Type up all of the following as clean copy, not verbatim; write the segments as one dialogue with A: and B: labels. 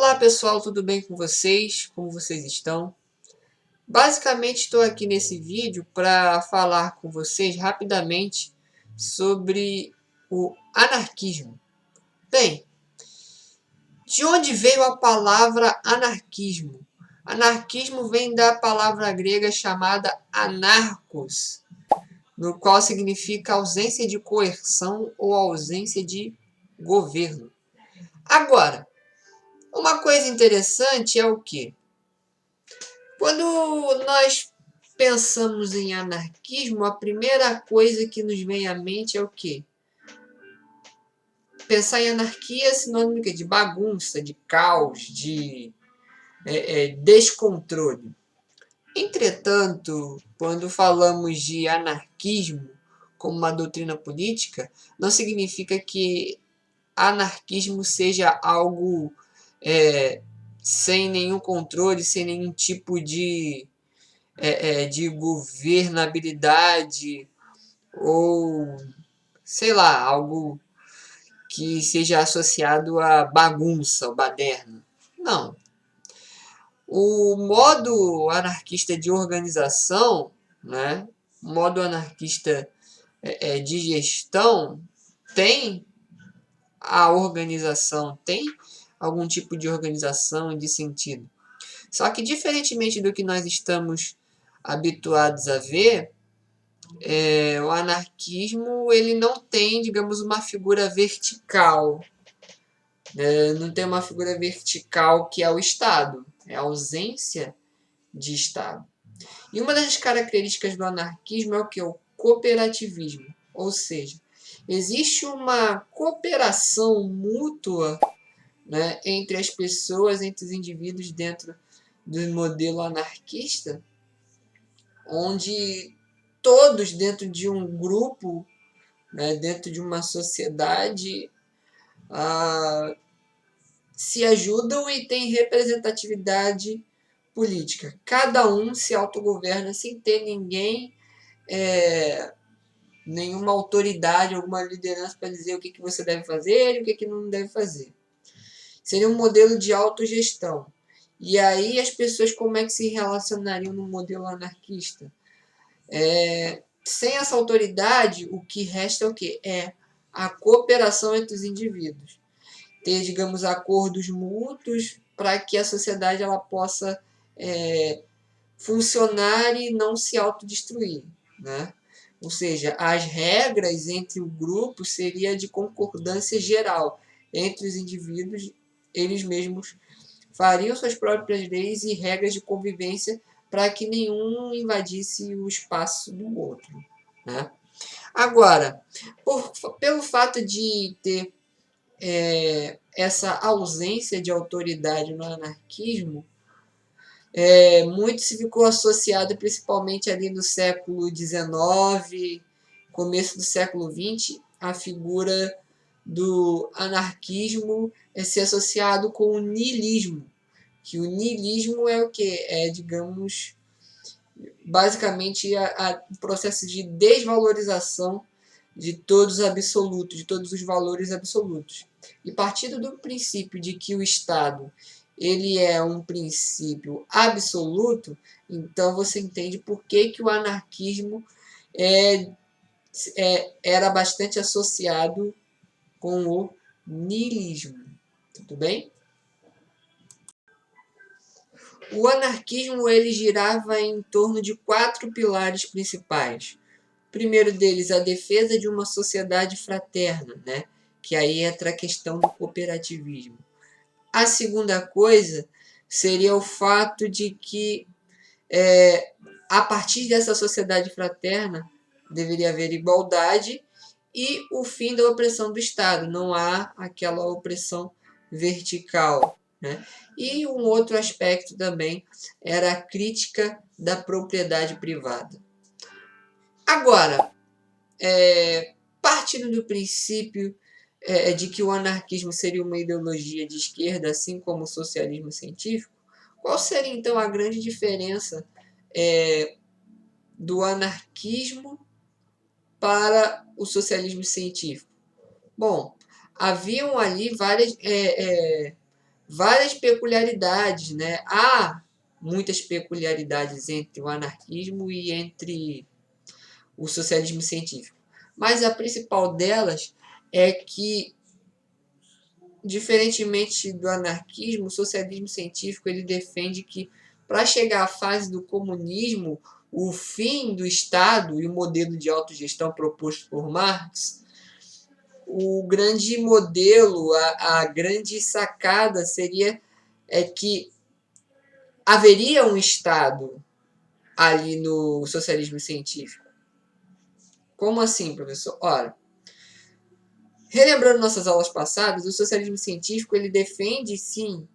A: Olá pessoal, tudo bem com vocês? Como vocês estão? Basicamente estou aqui nesse vídeo para falar com vocês rapidamente sobre o anarquismo. Bem, de onde veio a palavra anarquismo? Anarquismo vem da palavra grega chamada anarcos, no qual significa ausência de coerção ou ausência de governo. Agora, uma coisa interessante é o quê? Quando nós pensamos em anarquismo, a primeira coisa que nos vem à mente é o quê? Pensar em anarquia é sinônimo de bagunça, de caos, de descontrole. Entretanto, quando falamos de anarquismo como uma doutrina política, não significa que anarquismo seja algo sem nenhum controle, sem nenhum tipo de governabilidade ou, sei lá, algo que seja associado à bagunça, ao baderno. Não. O modo anarquista de organização, né, o modo anarquista de gestão, tem a organização, tem algum tipo de organização de sentido. Só que, diferentemente do que nós estamos habituados a ver, o anarquismo ele não tem, digamos, uma figura vertical. Não tem uma figura vertical que é o Estado. É a ausência de Estado. E uma das características do anarquismo é o que? O cooperativismo. Ou seja, existe uma cooperação mútua, né, entre as pessoas, entre os indivíduos dentro do modelo anarquista, onde todos dentro de um grupo, né, dentro de uma sociedade, se ajudam e têm representatividade política. Cada um se autogoverna sem ter ninguém, nenhuma autoridade, alguma liderança para dizer o que você deve fazer e o que não deve fazer. Seria um modelo de autogestão. E aí as pessoas como é que se relacionariam no modelo anarquista? Sem essa autoridade, o que resta é o quê? É a cooperação entre os indivíduos. Ter, digamos, acordos mútuos para que a sociedade ela possa funcionar e não se autodestruir, né? Ou seja, as regras entre o grupo seria de concordância geral entre os indivíduos, eles mesmos fariam suas próprias leis e regras de convivência para que nenhum invadisse o espaço do outro, né? Agora, pelo fato de ter essa ausência de autoridade no anarquismo, muito se ficou associado principalmente ali no século XIX, começo do século XX, a figura do anarquismo ser associado com o niilismo. Que o niilismo é o que? Digamos, basicamente o processo de desvalorização de todos os absolutos, de todos os valores absolutos. E partindo do princípio de que o Estado ele é um princípio absoluto, então você entende por que o anarquismo era bastante associado com o niilismo. Tudo bem? O anarquismo ele girava em torno de 4 pilares principais. O primeiro deles, a defesa de uma sociedade fraterna, né? Que aí entra a questão do cooperativismo. A segunda coisa seria o fato de que, a partir dessa sociedade fraterna, deveria haver igualdade e o fim da opressão do Estado. Não há aquela opressão vertical, né? E um outro aspecto também era a crítica da propriedade privada. Agora, partindo do princípio de que o anarquismo seria uma ideologia de esquerda, assim como o socialismo científico, qual seria então a grande diferença do anarquismo para o socialismo científico? Bom, haviam ali várias peculiaridades, né? Há muitas peculiaridades entre o anarquismo e entre o socialismo científico. Mas a principal delas é que, diferentemente do anarquismo, o socialismo científico ele defende que, para chegar à fase do comunismo, o fim do Estado e o modelo de autogestão proposto por Marx, o grande modelo, a grande sacada seria que haveria um Estado ali no socialismo científico. Como assim, professor? Ora, relembrando nossas aulas passadas, o socialismo científico ele defende, sim,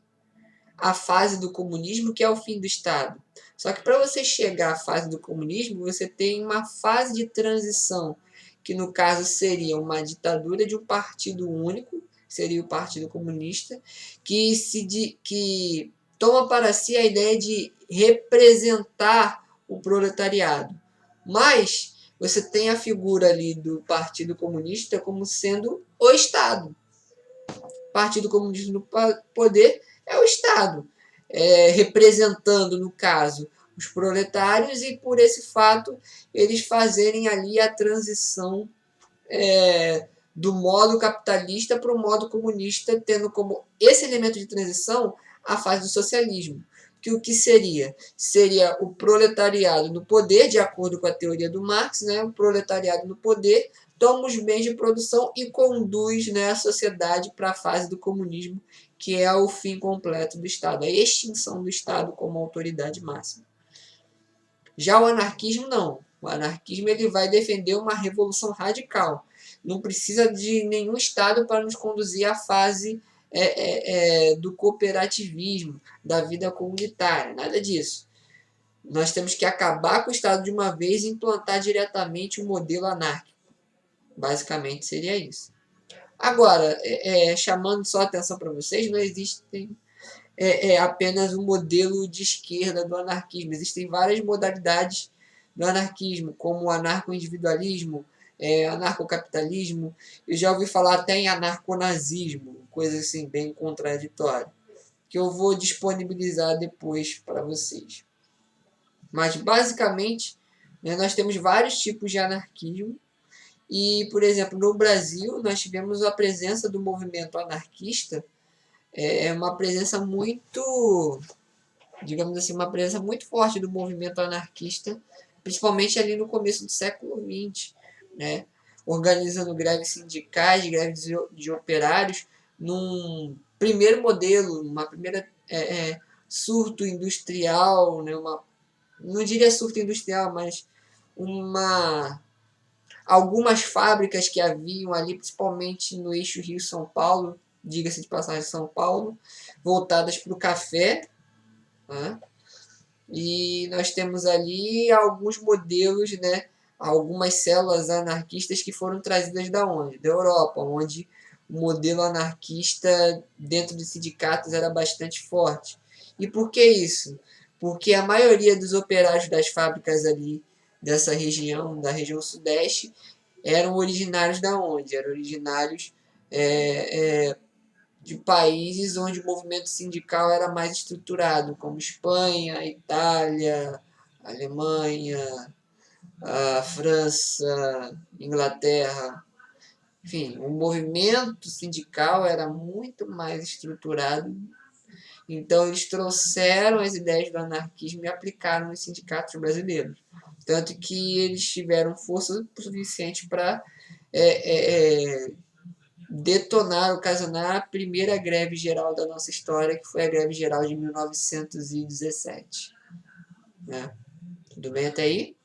A: a fase do comunismo, que é o fim do Estado. Só que para você chegar à fase do comunismo, você tem uma fase de transição, que no caso seria uma ditadura de um partido único, seria o Partido Comunista, que toma para si a ideia de representar o proletariado. Mas você tem a figura ali do Partido Comunista como sendo o Estado. O Partido Comunista no poder é o Estado, representando, no caso, os proletários, e por esse fato eles fazerem ali a transição do modo capitalista para o modo comunista, tendo como esse elemento de transição a fase do socialismo. Que o que seria? Seria o proletariado no poder, de acordo com a teoria do Marx, né? O proletariado no poder toma os bens de produção e conduz, né, a sociedade para a fase do comunismo, que é o fim completo do Estado, a extinção do Estado como autoridade máxima. Já o anarquismo não. O anarquismo ele vai defender uma revolução radical. Não precisa de nenhum Estado para nos conduzir à fase do cooperativismo, da vida comunitária, nada disso. Nós temos que acabar com o Estado de uma vez e implantar diretamente o modelo anárquico. Basicamente seria isso. Agora, chamando só a atenção para vocês, não existem apenas um modelo de esquerda do anarquismo. Existem várias modalidades do anarquismo, como o anarco-individualismo, anarcocapitalismo. Eu já ouvi falar até em anarconazismo, coisa assim bem contraditória, que eu vou disponibilizar depois para vocês. Mas, basicamente, né, nós temos vários tipos de anarquismo. E, por exemplo, no Brasil, nós tivemos a presença do movimento anarquista, uma presença muito, digamos assim, uma presença muito forte do movimento anarquista, principalmente ali no começo do século XX, né? Organizando greves sindicais, greves de operários, num primeiro modelo, uma primeira surto industrial, né? Não diria surto industrial, mas algumas fábricas que haviam ali, principalmente no eixo Rio-São Paulo, diga-se de passagem, São Paulo, voltadas para o café, né? E nós temos ali alguns modelos, né? Algumas células anarquistas que foram trazidas da onde? Da Europa, onde o modelo anarquista dentro dos sindicatos era bastante forte. E por que isso? Porque a maioria dos operários das fábricas ali dessa região, da região sudeste, eram originários da onde? Eram originários de países onde o movimento sindical era mais estruturado, como Espanha, Itália, Alemanha, a França, Inglaterra. Enfim, o movimento sindical era muito mais estruturado. Então, eles trouxeram as ideias do anarquismo e aplicaram nos sindicatos brasileiros. Tanto que eles tiveram força suficiente para detonar, ocasionar a primeira greve geral da nossa história, que foi a greve geral de 1917. Né? Tudo bem até aí?